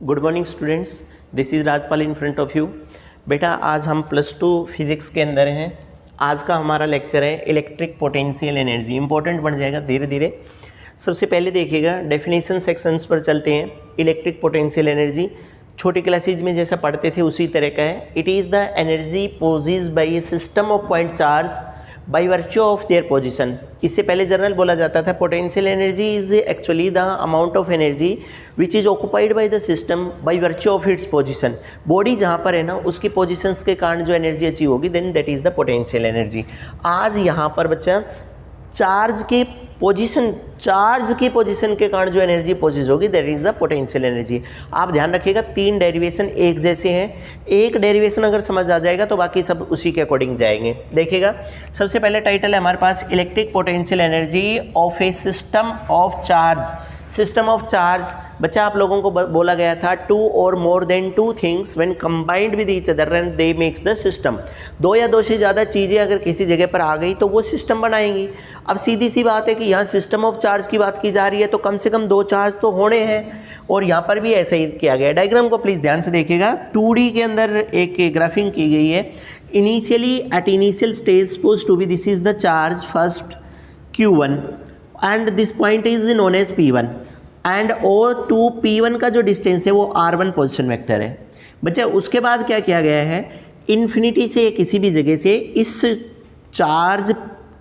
Good morning students, this is Rajpal in front of you. बेटा आज हम +2 फिजिक्स के अंदर हैं। आज का हमारा लेक्चर है इलेक्ट्रिक पोटेंशियल एनर्जी। इंपॉर्टेंट बन जाएगा धीरे धीरे। सबसे पहले देखिएगा डेफिनेशन सेक्शंस पर चलते हैं। इलेक्ट्रिक पोटेंशियल एनर्जी छोटी क्लासेज में जैसा पढ़ते थे उसी तरह का है। It is the energy possessed by A system of point charge by virtue of their position. इससे पहले जनरल बोला जाता था potential energy is actually the amount of energy which is occupied by the system by virtue of its position. Body जहाँ पर है ना उसकी पोजिशंस के कारण जो एनर्जी अचीव होगी then that is the potential energy. आज यहाँ पर बच्चा चार्ज की पोजीशन के कारण जो एनर्जी पोजेस होगी that is the potential energy. आप ध्यान रखिएगा 3 डेरिवेशन एक जैसे हैं। एक डेरिवेशन अगर समझ आ जाएगा तो बाकी सब उसी के अकॉर्डिंग जाएंगे। देखिएगा सबसे पहले टाइटल है हमारे पास electric potential energy of a system of charge. System of charge बच्चा आप लोगों को बोला गया था 2 और more than 2 things when combined with each other and they makes the system. 2 या 2 से ज़्यादा चीज़ें अगर किसी जगह पर आ गई तो वो सिस्टम बनाएंगी। अब सीधी सी बात है कि यहाँ सिस्टम ऑफ चार्ज की बात की जा रही है तो कम से कम 2 चार्ज तो होने हैं और यहाँ पर भी ऐसा ही किया गया है। डायग्राम को प्लीज़ ध्यान से देखिएगा। 2D के अंदर एक ग्राफिंग की गई है। Initially at initial stage suppose to be this is the charge first Q1 and this point is known as P1 and O to P1 का जो डिस्टेंस है वो R1 पोजिशन वेक्टर है। बच्चा उसके बाद क्या किया गया है, इन्फिनिटी से किसी भी जगह से इस चार्ज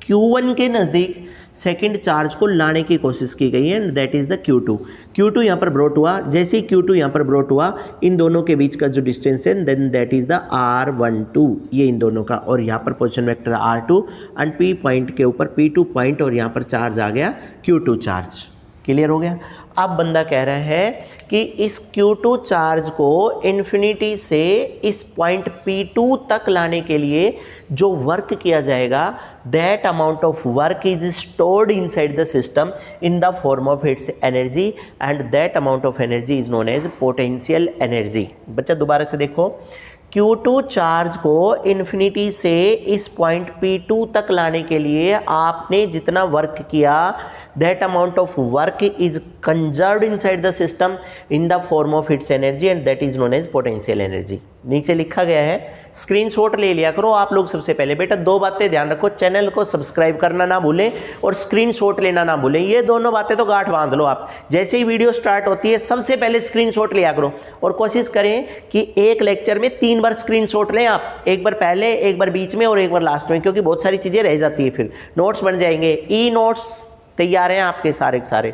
Q1 के नज़दीक सेकंड चार्ज को लाने की कोशिश की गई है and that is the Q2। Q2 यहाँ पर ब्रॉट हुआ। जैसे ही Q2 यहाँ पर ब्रॉट हुआ इन दोनों के बीच का जो डिस्टेंस है then that is the R12, ये इन दोनों का। और यहाँ पर position vector R2 and P point के ऊपर P2 पॉइंट और यहाँ पर चार्ज आ गया Q2 चार्ज। क्लियर हो गया। अब बंदा कह रहा है कि इस Q2 चार्ज को इन्फिनिटी से इस पॉइंट P2 तक लाने के लिए जो वर्क किया जाएगा that amount of work is stored inside the system in the form of its energy and that amount of energy is known as potential energy. बच्चा दोबारा से देखो, Q2 चार्ज को इन्फिनिटी से इस पॉइंट P2 तक लाने के लिए आपने जितना वर्क किया that amount of work is conserved inside the system in the form of its energy and that is known as potential energy. नीचे लिखा गया है, स्क्रीनशॉट ले लिया करो आप लोग। सबसे पहले बेटा 2 बातें ध्यान रखो, चैनल को सब्सक्राइब करना ना भूलें और स्क्रीनशॉट लेना ना भूलें। ये दोनों बातें तो गांठ बांध लो आप। जैसे ही वीडियो स्टार्ट होती है सबसे पहले स्क्रीनशॉट लिया करो और कोशिश करें कि एक लेक्चर में 3 बार स्क्रीनशॉट लें आप। एक बार पहले, एक बार बीच में और एक बार लास्ट में, क्योंकि बहुत सारी चीज़ें रह जाती है। फिर नोट्स बन जाएंगे। ई नोट्स तैयार हैं आपके सारे के सारे,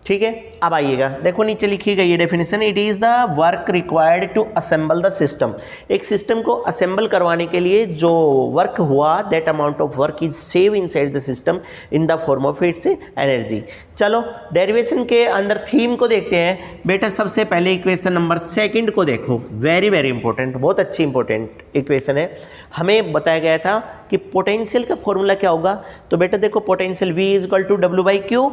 ठीक है। अब आइएगा, देखो नीचे लिखी गई है definition. It is the work required to assemble the system. एक सिस्टम को असेंबल करवाने के लिए जो वर्क हुआ that amount of work is save inside the system in the form of its energy. चलो डेरिवेशन के अंदर थीम को देखते हैं। बेटा सबसे पहले इक्वेशन नंबर 2 को देखो, वेरी वेरी इंपॉर्टेंट, बहुत अच्छी इंपॉर्टेंट इक्वेशन है। हमें बताया गया था कि पोटेंशियल का फॉर्मूला क्या होगा। तो बेटा देखो potential V is equal to W/Q।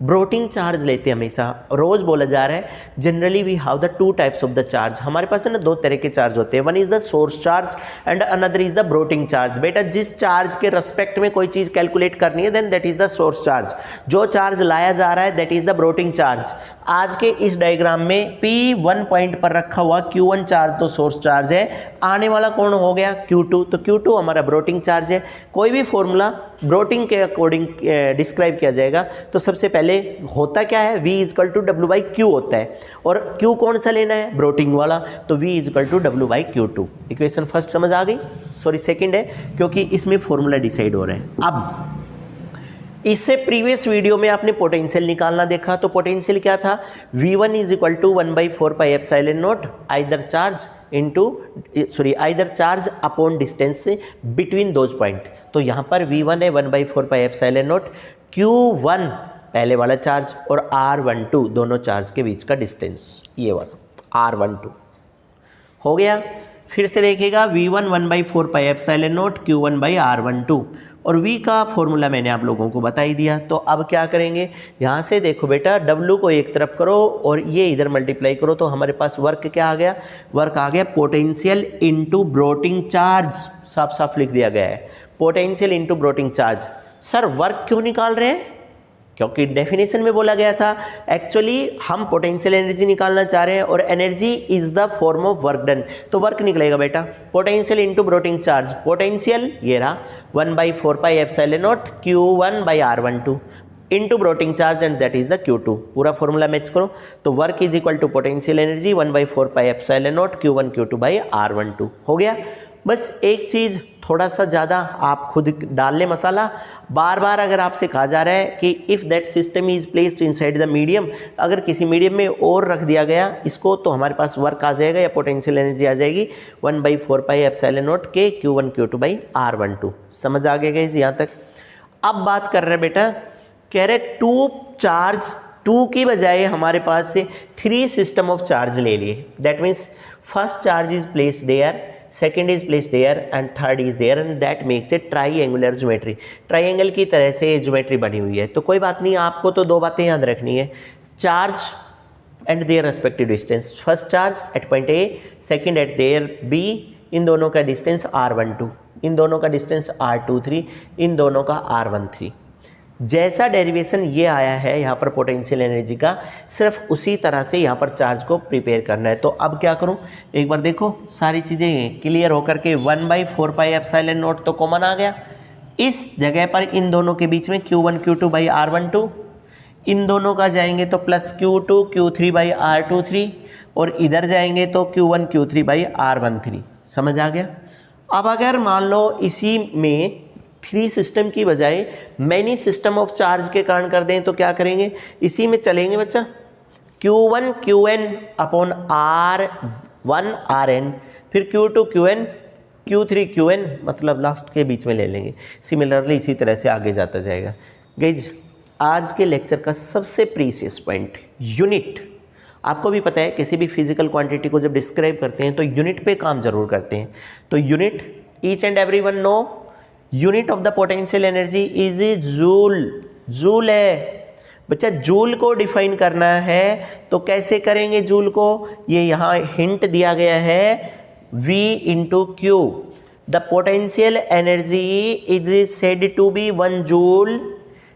ब्रोटिंग चार्ज लेते हैं हमेशा, रोज बोला जा रहा है। Generally we have the 2 types of the charge. हमारे पास है ना 2 तरह के चार्ज होते हैं। One is the source charge and another is the ब्रोटिंग charge. बेटा जिस चार्ज के रेस्पेक्ट में कोई चीज कैलकुलेट करनी है then that is the source charge. जो चार्ज लाया जा रहा है दैट इज द ब्रोटिंग चार्ज। आज के इस डायग्राम में P1 पॉइंट पर रखा हुआ Q1 चार्ज तो सोर्स चार्ज है, आने वाला कौन हो गया Q2, तो Q2 हमारा ब्रोटिंग चार्ज है। कोई भी फॉर्मूला ब्रोटिंग के अकॉर्डिंग डिस्क्राइब किया जाएगा तो सबसे पहले होता क्या है, V is equal to W/Q होता है। और Q कौन सा लेना है, ब्रोटिंग वाला, तो V is equal to W/Q2। Equation first समझ आ गई, सॉरी सेकंड है क्योंकि इसमें फॉर्मूला डिसाइड हो रहे हैं। अब इससे प्रीवियस वीडियो में आपने पोटेंशियल निकालना देखा। तो पोटेंशियल क्या था, V1 is equal to 1/4πε0 either charge upon distance between those point. तो यहाँ पर V1 है 1/4πε0 Q1 पहले वाला चार्ज और R12 दोनों चार्ज के बीच का डिस्टेंस, ये वाला R12 हो गया। फिर से देखिएगा V1 1/4πε0 Q1/R12 और V का फॉर्मूला मैंने आप लोगों को बता ही दिया। तो अब क्या करेंगे, यहाँ से देखो बेटा W को एक तरफ करो और ये इधर मल्टीप्लाई करो तो हमारे पास वर्क क्या आ गया, वर्क आ गया पोटेंशियल इनटू ब्रोटिंग चार्ज। साफ साफ लिख दिया गया है पोटेंशियल इनटू ब्रोटिंग चार्ज। सर वर्क क्यों निकाल रहे हैं, क्योंकि डेफिनेशन में बोला गया था एक्चुअली हम पोटेंशियल एनर्जी निकालना चाह रहे हैं और energy is the form of work done, तो वर्क निकलेगा बेटा पोटेंशियल इनटू ब्रोटिंग चार्ज, पोटेंशियल ये रहा 1/4 pi epsilon naught Q1/R12 into ब्रोटिंग charge and that is the Q2, पूरा फॉर्मूला मैच करो तो work is equal to potential energy 1/4 pi epsilon naught Q1 Q2/R12 हो गया। बस एक चीज़ थोड़ा सा ज़्यादा आप खुद डाल लें मसाला, बार बार अगर आपसे कहा जा रहा है कि if that system is placed inside the medium, अगर किसी मीडियम में और रख दिया गया इसको तो हमारे पास वर्क आ जाएगा या पोटेंशियल एनर्जी आ जाएगी 1/4 पाई एप्सिलॉन नॉट के Q1 Q2/R12। समझ आ गया गाइस यहाँ तक। अब बात कर रहे हैं बेटा, कह रहे 2 चार्ज 2 की बजाय हमारे पास से 3 सिस्टम ऑफ चार्ज ले लिए, that means first charge is placed there, second is place there and third is there and that makes a triangular geometry. Triangle की तरह से ज्योमेट्री बनी हुई है। तो कोई बात नहीं, आपको तो 2 बातें याद रखनी है, charge and their respective distance, first charge at point a, second at there b, इन दोनों का डिस्टेंस R12, इन दोनों का डिस्टेंस R23, इन दोनों का R13। जैसा डेरिवेशन ये आया है यहाँ पर पोटेंशियल एनर्जी का, सिर्फ उसी तरह से यहाँ पर चार्ज को प्रिपेयर करना है। तो अब क्या करूँ, एक बार देखो सारी चीज़ें क्लियर होकर के 1/4 पाई एप्सिलॉन नॉट तो कॉमन आ गया, इस जगह पर इन दोनों के बीच में Q1 Q2/R12, इन दोनों का जाएंगे तो प्लस Q2 Q3/R23 और इधर जाएंगे तो Q1 Q3/R13। समझ आ गया। अब अगर मान लो इसी में 3 सिस्टम की बजाय मैनी सिस्टम ऑफ चार्ज के कारण कर दें तो क्या करेंगे, इसी में चलेंगे बच्चा Q1 Qn upon R1 Rn, फिर Q2 Qn Q3 Qn, मतलब लास्ट के बीच में ले लेंगे। सिमिलरली इसी तरह से आगे जाता जाएगा। गाइज आज के लेक्चर का सबसे प्रीसियस पॉइंट यूनिट, आपको भी पता है किसी भी फिजिकल क्वांटिटी को जब डिस्क्राइब करते हैं तो यूनिट पे काम जरूर करते हैं। तो unit each and every one know, unit of the potential energy is joule. Joule है बच्चा, जूल को डिफाइन करना है तो कैसे करेंगे जूल को, ये यहाँ हिंट दिया गया है V into Q. The potential energy is said to be 1 joule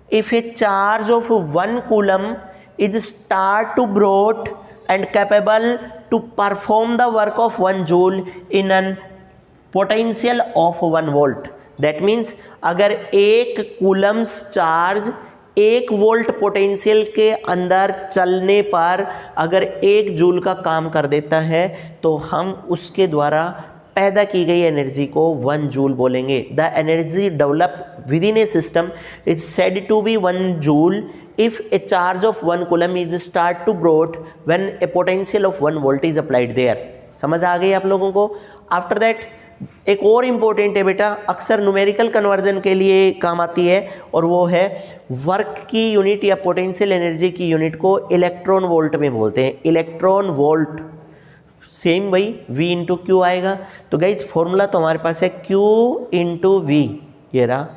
if a charge of 1 coulomb is start to brought and capable to perform the work of 1 joule in an potential of 1 volt. That means अगर 1 Coulomb's charge 1 volt potential के अंदर चलने पर अगर 1 joule का काम कर देता है तो हम उसके द्वारा पैदा की गई एनर्जी को 1 जूल बोलेंगे। The energy develop within a system is said to be 1 joule if a charge of 1 coulomb is start to brought when a potential of 1 volt is applied there. समझ आ गई आप लोगों को। After that एक और important है बेटा, अक्सर न्यूमेरिकल कन्वर्जन के लिए काम आती है और वो है वर्क की यूनिट या पोटेंशियल एनर्जी की यूनिट को इलेक्ट्रॉन वोल्ट में बोलते हैं। इलेक्ट्रॉन वोल्ट सेम वही V इंटू क्यू आएगा। तो गाइज फॉर्मूला तो हमारे पास है Q इंटू वी, ये रहा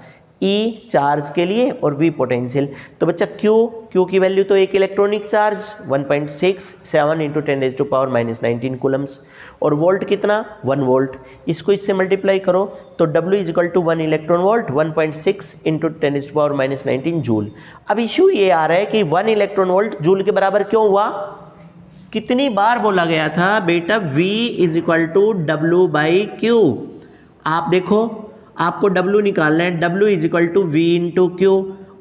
E चार्ज के लिए और V पोटेंशियल। तो बच्चा Q की वैल्यू तो एक इलेक्ट्रॉनिक चार्ज 1.67 इंटू 10⁻⁻19 कूलम्स और वोल्ट कितना 1 वोल्ट। इसको इससे मल्टीप्लाई करो तो W is equal to 1 electron volt 1.6 into 10⁻⁻19 joule. अब इशू ये आ रहा है कि 1 इलेक्ट्रॉन वोल्ट जूल के बराबर क्यों हुआ। कितनी बार बोला गया था बेटा V is equal to W/Q। आप देखो आपको W निकालना है, W is equal to V into Q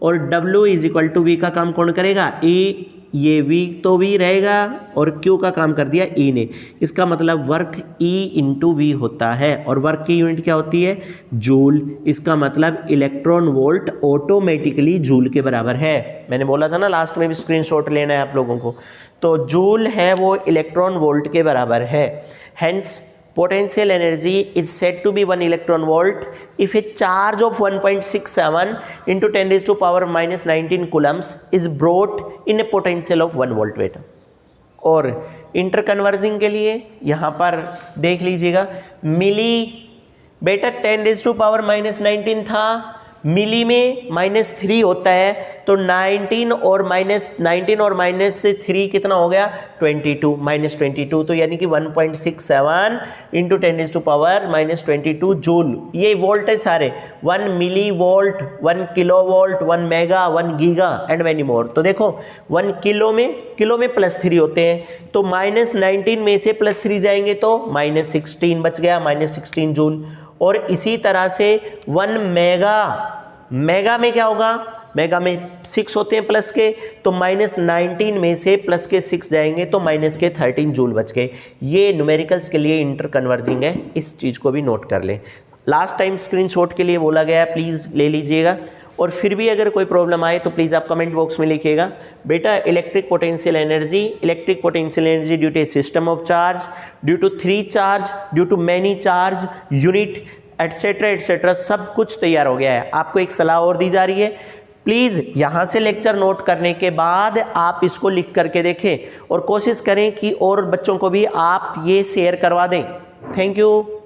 और W is equal to V का काम कौन करेगा E, ये V तो V रहेगा और Q का काम कर दिया E ने। इसका मतलब वर्क E इंटू V होता है और वर्क की यूनिट क्या होती है जूल। इसका मतलब इलेक्ट्रॉन वोल्ट ऑटोमेटिकली जूल के बराबर है। मैंने बोला था ना लास्ट में भी स्क्रीनशॉट लेना है आप लोगों को। तो जूल है वो इलेक्ट्रॉन वोल्ट के बराबर है। Hence potential energy is said to be 1 electron volt if a charge of 1.67 into 10⁻⁻19 coulombs is brought in a potential of 1 volt बेटा। और इंटर कन्वर्जिंग के लिए यहाँ पर देख लीजिएगा मिली बेटा 10⁻⁻19 था, मिली में -3 होता है, तो 19 और -3 कितना हो गया 22, -22, तो यानी कि 1.67 इंटू 10⁻⁻22 जूल। ये वोल्ट है सारे, 1 milli volt, 1 kilo volt, 1 mega, 1 giga and many more. तो देखो 1 किलो में +3 होते हैं, तो -19 में से +3 जाएंगे तो -16 बच गया, -16 जूल। और इसी तरह से 1 मेगा में क्या होगा, मेगा में 6 होते हैं प्लस के, तो -19 में से प्लस के 6 जाएंगे तो -13 जूल बच गए। ये न्यूमेरिकल्स के लिए इंटर कन्वर्जिंग है, इस चीज़ को भी नोट कर लें। लास्ट टाइम स्क्रीनशॉट के लिए बोला गया है, प्लीज़ ले लीजिएगा। और फिर भी अगर कोई प्रॉब्लम आए तो प्लीज़ आप कमेंट बॉक्स में लिखिएगा। बेटा electric potential energy due to system of charge, due to 3 charge, due to many charge unit etcetera सब कुछ तैयार हो गया है। आपको एक सलाह और दी जा रही है, प्लीज़ यहाँ से लेक्चर नोट करने के बाद आप इसको लिख करके देखें और कोशिश करें कि और बच्चों को भी आप ये शेयर करवा दें। Thank you.